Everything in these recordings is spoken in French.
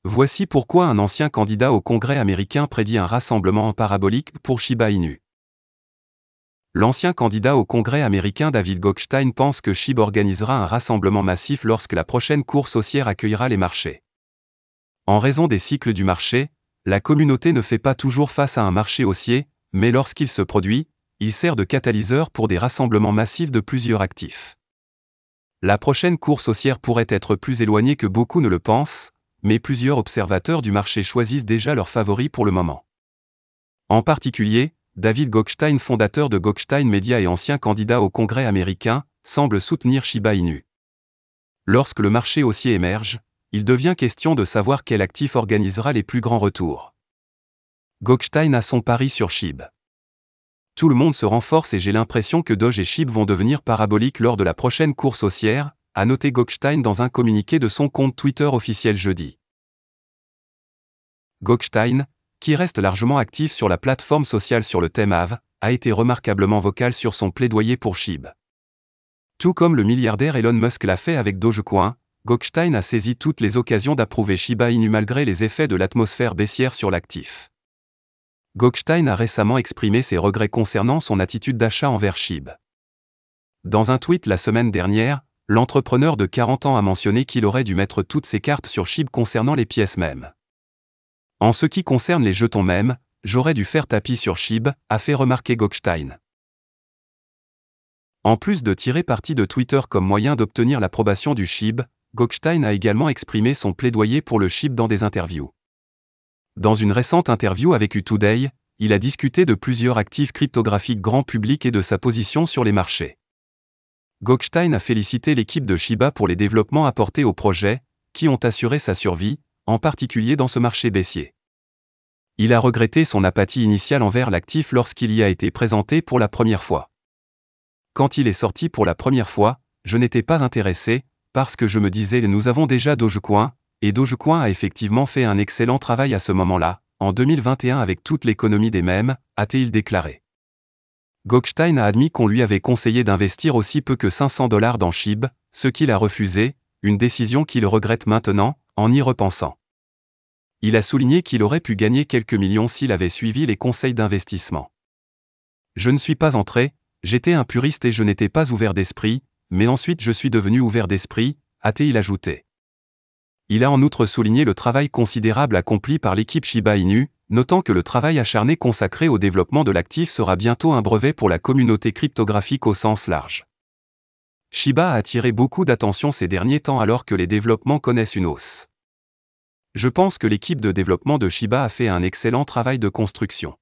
Voici pourquoi un ancien candidat au Congrès américain prédit un rassemblement en parabolique pour Shiba Inu. L'ancien candidat au Congrès américain David Gokhshtein pense que SHIB organisera un rassemblement massif lorsque la prochaine course haussière accueillera les marchés. En raison des cycles du marché, la communauté ne fait pas toujours face à un marché haussier, mais lorsqu'il se produit, il sert de catalyseur pour des rassemblements massifs de plusieurs actifs. La prochaine course haussière pourrait être plus éloignée que beaucoup ne le pensent, mais plusieurs observateurs du marché choisissent déjà leurs favoris pour le moment. En particulier, David Gokhshtein, fondateur de Gokhshtein Media et ancien candidat au Congrès américain, semble soutenir Shiba Inu. Lorsque le marché haussier émerge, il devient question de savoir quel actif organisera les plus grands retours. Gokhshtein a son pari sur SHIB. Tout le monde se renforce et j'ai l'impression que Doge et SHIB vont devenir paraboliques lors de la prochaine course haussière, a noté Gokhshtein dans un communiqué de son compte Twitter officiel jeudi. Gokhshtein, qui reste largement actif sur la plateforme sociale sur le thème Aave, a été remarquablement vocal sur son plaidoyer pour SHIB. Tout comme le milliardaire Elon Musk l'a fait avec Dogecoin, Gokhshtein a saisi toutes les occasions d'approuver Shiba Inu malgré les effets de l'atmosphère baissière sur l'actif. Gokhshtein a récemment exprimé ses regrets concernant son attitude d'achat envers SHIB. Dans un tweet la semaine dernière, l'entrepreneur de 40 ans a mentionné qu'il aurait dû mettre toutes ses cartes sur SHIB concernant les pièces mêmes. En ce qui concerne les jetons mêmes, j'aurais dû faire tapis sur SHIB, a fait remarquer Gokhshtein. En plus de tirer parti de Twitter comme moyen d'obtenir l'approbation du SHIB, Gokhshtein a également exprimé son plaidoyer pour le SHIB dans des interviews. Dans une récente interview avec U-Today, il a discuté de plusieurs actifs cryptographiques grand public et de sa position sur les marchés. Gokhshtein a félicité l'équipe de Shiba pour les développements apportés au projet, qui ont assuré sa survie, en particulier dans ce marché baissier. Il a regretté son apathie initiale envers l'actif lorsqu'il y a été présenté pour la première fois. Quand il est sorti pour la première fois, je n'étais pas intéressé, parce que je me disais nous avons déjà Dogecoin, et Dogecoin a effectivement fait un excellent travail à ce moment-là, en 2021 avec toute l'économie des mèmes, a-t-il déclaré. Gokhshtein a admis qu'on lui avait conseillé d'investir aussi peu que $500 dans SHIB, ce qu'il a refusé, une décision qu'il regrette maintenant, en y repensant. Il a souligné qu'il aurait pu gagner quelques millions s'il avait suivi les conseils d'investissement. Je ne suis pas entré, j'étais un puriste et je n'étais pas ouvert d'esprit, mais ensuite je suis devenu ouvert d'esprit, a-t-il ajouté. Il a en outre souligné le travail considérable accompli par l'équipe Shiba Inu, notant que le travail acharné consacré au développement de l'actif sera bientôt un brevet pour la communauté cryptographique au sens large. Shiba a attiré beaucoup d'attention ces derniers temps alors que les développements connaissent une hausse. Je pense que l'équipe de développement de Shiba a fait un excellent travail de construction.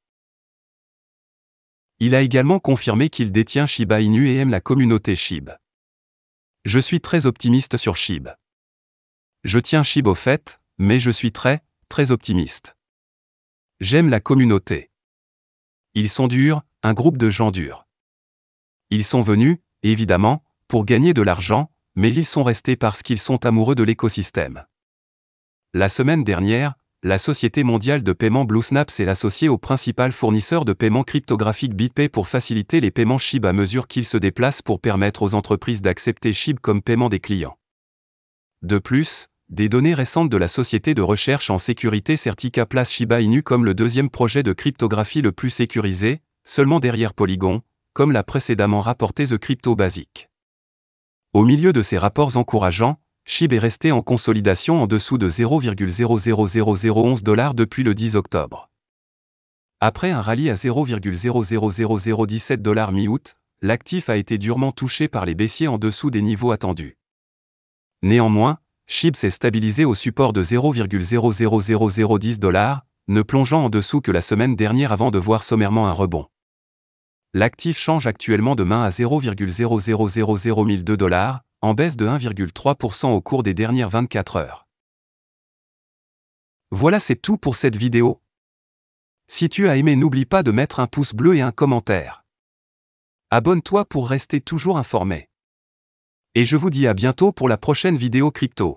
Il a également confirmé qu'il détient Shiba Inu et aime la communauté SHIB. Je suis très optimiste sur SHIB. Je tiens SHIB au fait, mais je suis très optimiste. J'aime la communauté. Ils sont durs, un groupe de gens durs. Ils sont venus, évidemment, pour gagner de l'argent, mais ils sont restés parce qu'ils sont amoureux de l'écosystème. La semaine dernière, la société mondiale de paiement BlueSnap s'est associée au principal fournisseur de paiement cryptographique BitPay pour faciliter les paiements SHIB à mesure qu'ils se déplacent pour permettre aux entreprises d'accepter SHIB comme paiement des clients. De plus, des données récentes de la société de recherche en sécurité Certica placent Shiba Inu comme le deuxième projet de cryptographie le plus sécurisé, seulement derrière Polygon, comme l'a précédemment rapporté The Crypto Basic. Au milieu de ces rapports encourageants, SHIB est resté en consolidation en dessous de $0,00011 depuis le 10 octobre. Après un rallye à $0,00017 mi-août, l'actif a été durement touché par les baissiers en dessous des niveaux attendus. Néanmoins, SHIB s'est stabilisé au support de $0,00010, ne plongeant en dessous que la semaine dernière avant de voir sommairement un rebond. L'actif change actuellement de main à $0,00002, en baisse de 1,3% au cours des dernières 24 heures. Voilà, c'est tout pour cette vidéo. Si tu as aimé, n'oublie pas de mettre un pouce bleu et un commentaire. Abonne-toi pour rester toujours informé. Et je vous dis à bientôt pour la prochaine vidéo crypto.